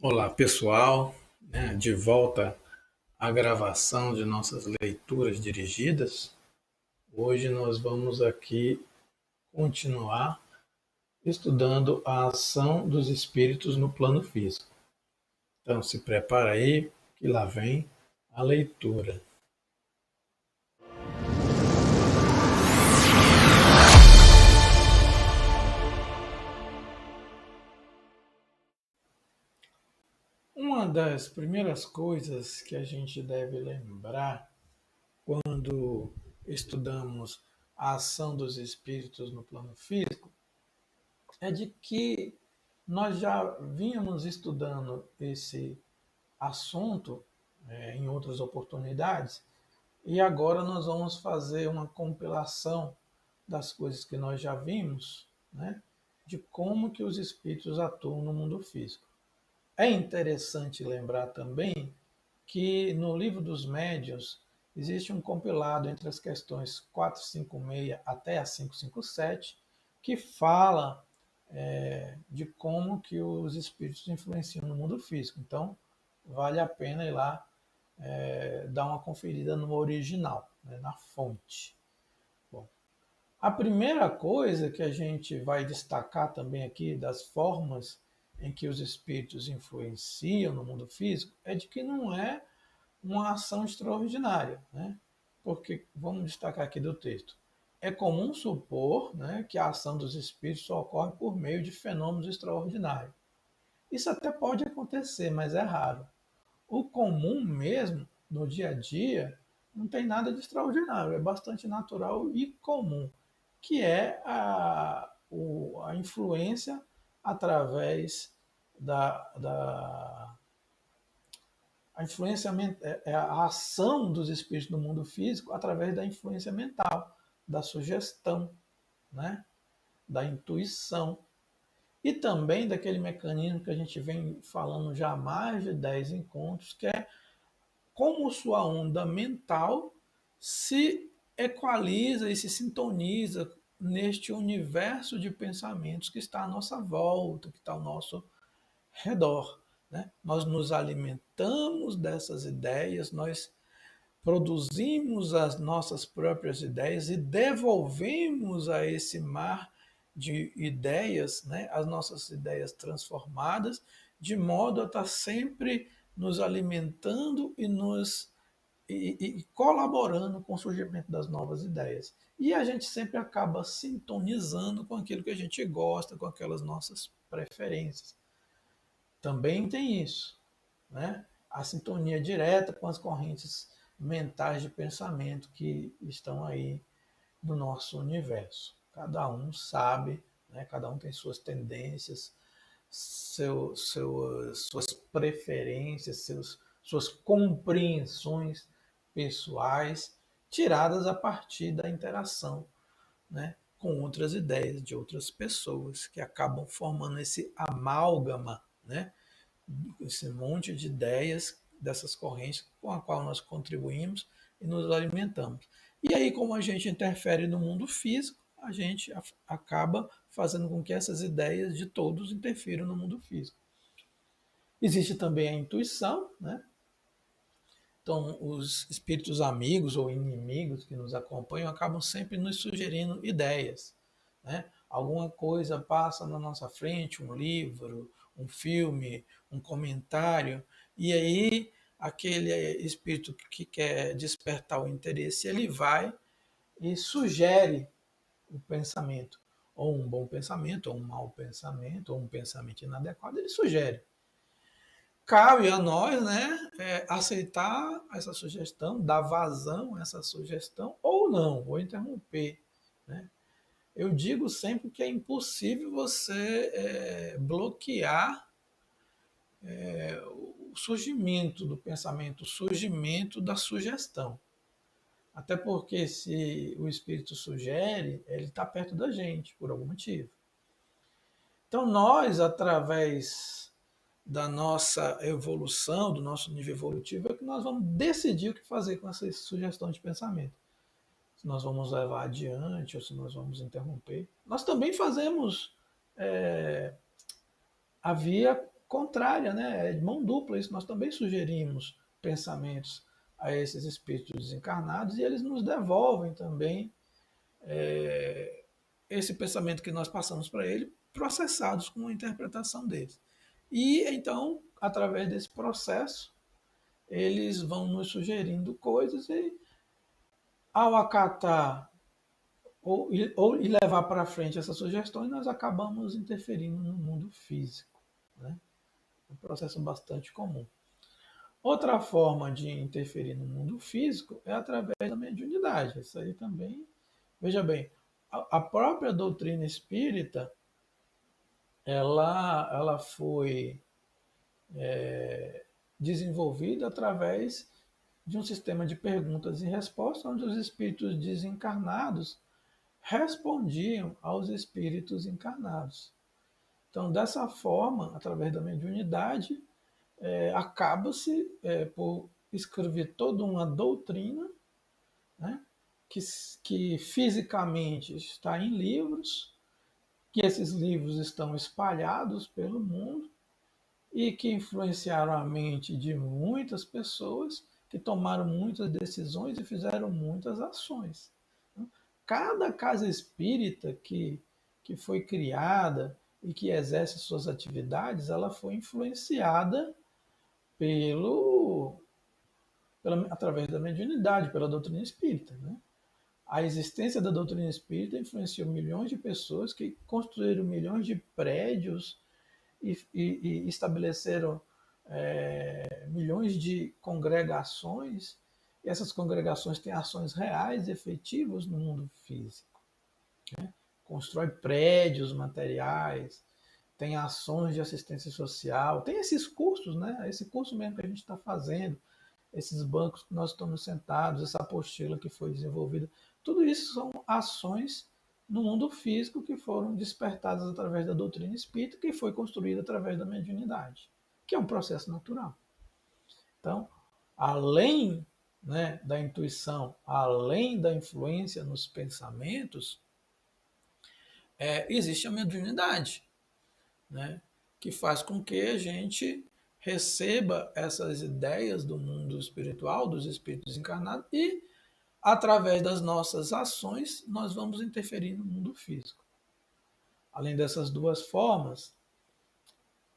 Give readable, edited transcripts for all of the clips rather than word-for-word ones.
Olá, pessoal, de volta à gravação de nossas leituras dirigidas. Hoje nós vamos aqui continuar estudando a ação dos espíritos no plano físico. Então, se prepara aí, que lá vem a leitura. Uma das primeiras coisas que a gente deve lembrar quando estudamos a ação dos espíritos no plano físico é de que nós já vínhamos estudando esse assunto em outras oportunidades e agora nós vamos fazer uma compilação das coisas que nós já vimos, né, de como que os espíritos atuam no mundo físico. É interessante lembrar também que no livro dos médiuns existe um compilado entre as questões 456 até a 557 que fala de como que os espíritos influenciam no mundo físico. Então, vale a pena ir lá dar uma conferida no original, né, na fonte. Bom, a primeira coisa que a gente vai destacar também aqui das formas em que os espíritos influenciam no mundo físico é de que não é uma ação extraordinária, né? Porque, vamos destacar aqui do texto, é comum supor, né, que a ação dos espíritos só ocorre por meio de fenômenos extraordinários. Isso até pode acontecer, mas é raro. O comum mesmo, no dia a dia, não tem nada de extraordinário, é bastante natural e comum, que é a influência através da a influência é a ação dos espíritos no mundo físico através da influência mental, da sugestão, né? Da intuição e também daquele mecanismo que a gente vem falando já há mais de 10 encontros, que é como sua onda mental se equaliza e se sintoniza neste universo de pensamentos que está à nossa volta, que está ao nosso redor. Né? Nós nos alimentamos dessas ideias, nós produzimos as nossas próprias ideias e devolvemos a esse mar de ideias, né, as nossas ideias transformadas, de modo a estar sempre nos alimentando e colaborando com o surgimento das novas ideias. E a gente sempre acaba sintonizando com aquilo que a gente gosta, com aquelas nossas preferências. Também tem isso, né? A sintonia direta com as correntes mentais de pensamento que estão aí no nosso universo. Cada um sabe, né? Cada um tem suas tendências, suas preferências, suas compreensões pessoais, tiradas a partir da interação, né, com outras ideias de outras pessoas, que acabam formando esse amálgama, né, esse monte de ideias dessas correntes com a qual nós contribuímos e nos alimentamos. E aí, como a gente interfere no mundo físico, a gente acaba fazendo com que essas ideias de todos interfiram no mundo físico. Existe também a intuição, né? Então, os espíritos amigos ou inimigos que nos acompanham acabam sempre nos sugerindo ideias. Né? Alguma coisa passa na nossa frente, um livro, um filme, um comentário, e aí aquele espírito que quer despertar o interesse, ele vai e sugere o pensamento, ou um bom pensamento, ou um mau pensamento, ou um pensamento inadequado, ele sugere. Cabe a nós, né, aceitar essa sugestão, dar vazão a essa sugestão ou não, vou interromper. Né? Eu digo sempre que é impossível você bloquear o surgimento do pensamento, o surgimento da sugestão. Até porque se o espírito sugere, ele está perto da gente, por algum motivo. Então nós, através da nossa evolução, do nosso nível evolutivo, é que nós vamos decidir o que fazer com essa sugestão de pensamento. Se nós vamos levar adiante ou se nós vamos interromper. Nós também fazemos, havia contrária, né? É de mão dupla isso. Nós também sugerimos pensamentos a esses espíritos desencarnados e eles nos devolvem também esse pensamento que nós passamos para ele, processados com a interpretação deles. E então, através desse processo, eles vão nos sugerindo coisas e, ao acatar ou levar para frente essas sugestões, nós acabamos interferindo no mundo físico. Né? É um processo bastante comum. Outra forma de interferir no mundo físico é através da mediunidade. Isso aí também, veja bem, a própria doutrina espírita, ela foi desenvolvida através de um sistema de perguntas e respostas, onde os espíritos desencarnados respondiam aos espíritos encarnados. Então, dessa forma, através da mediunidade, acaba-se por escrever toda uma doutrina, né, que fisicamente está em livros, que esses livros estão espalhados pelo mundo e que influenciaram a mente de muitas pessoas que tomaram muitas decisões e fizeram muitas ações. Cada casa espírita que foi criada e que exerce suas atividades, ela foi influenciada pelo, através da mediunidade, pela doutrina espírita. Né? A existência da doutrina espírita influenciou milhões de pessoas que construíram milhões de prédios e estabeleceram milhões de congregações. E essas congregações têm ações reais e efetivas no mundo físico. Né? Constrói prédios materiais, tem ações de assistência social, tem esses cursos, né? Esse curso mesmo que a gente está fazendo, esses bancos que nós estamos sentados, essa apostila que foi desenvolvida, tudo isso são ações no mundo físico que foram despertadas através da doutrina espírita, que foi construída através da mediunidade, que é um processo natural. Então, além, né, da intuição, além da influência nos pensamentos, existe a mediunidade, né, que faz com que a gente receba essas ideias do mundo espiritual, dos espíritos encarnados, e, através das nossas ações, nós vamos interferir no mundo físico. Além dessas duas formas,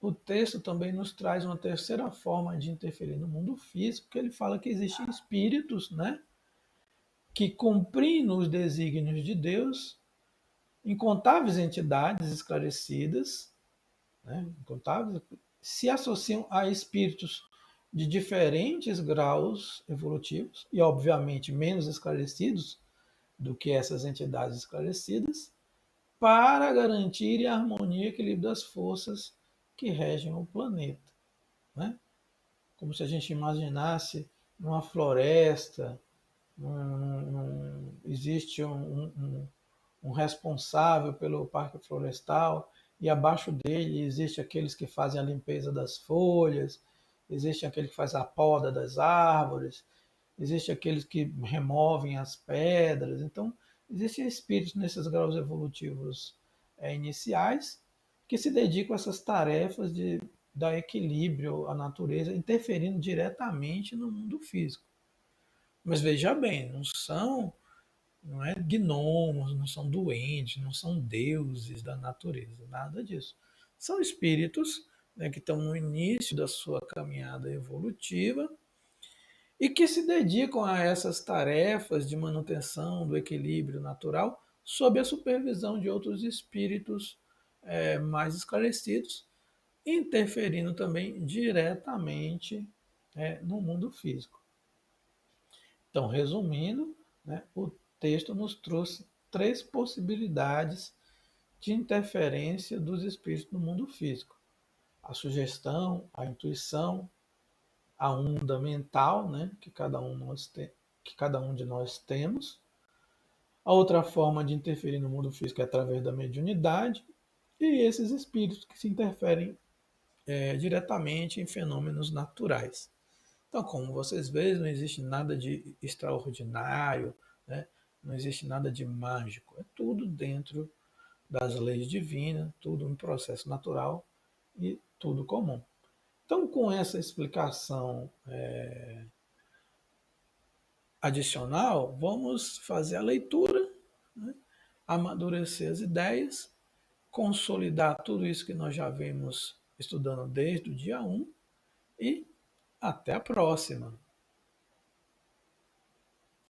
o texto também nos traz uma terceira forma de interferir no mundo físico, que ele fala que existem espíritos, né, que cumprindo os desígnios de Deus, incontáveis entidades esclarecidas, né, incontáveis, se associam a espíritos de diferentes graus evolutivos e, obviamente, menos esclarecidos do que essas entidades esclarecidas, para garantir a harmonia e equilíbrio das forças que regem o planeta. Né? Como se a gente imaginasse numa floresta, existe um responsável pelo parque florestal e abaixo dele existe aqueles que fazem a limpeza das folhas, existe aquele que faz a poda das árvores, existe aqueles que removem as pedras. Então, existem espíritos nesses graus evolutivos iniciais que se dedicam a essas tarefas de dar equilíbrio à natureza, interferindo diretamente no mundo físico. Mas veja bem, não é gnomos, não são duendes, não são deuses da natureza, nada disso. São espíritos, né, que estão no início da sua caminhada evolutiva e que se dedicam a essas tarefas de manutenção do equilíbrio natural sob a supervisão de outros espíritos mais esclarecidos, interferindo também diretamente no mundo físico. Então, resumindo, né, o texto nos trouxe três possibilidades de interferência dos espíritos no mundo físico: a sugestão, a intuição, a onda mental, né, que cada um de nós temos. A outra forma de interferir no mundo físico é através da mediunidade, e esses espíritos que se interferem diretamente em fenômenos naturais. Então, como vocês veem, não existe nada de extraordinário, né? Não existe nada de mágico. É tudo dentro das leis divinas, tudo um processo natural e tudo comum. Então, com essa explicação adicional, vamos fazer a leitura, né? Amadurecer as ideias, consolidar tudo isso que nós já vimos estudando desde o dia 1 e até a próxima.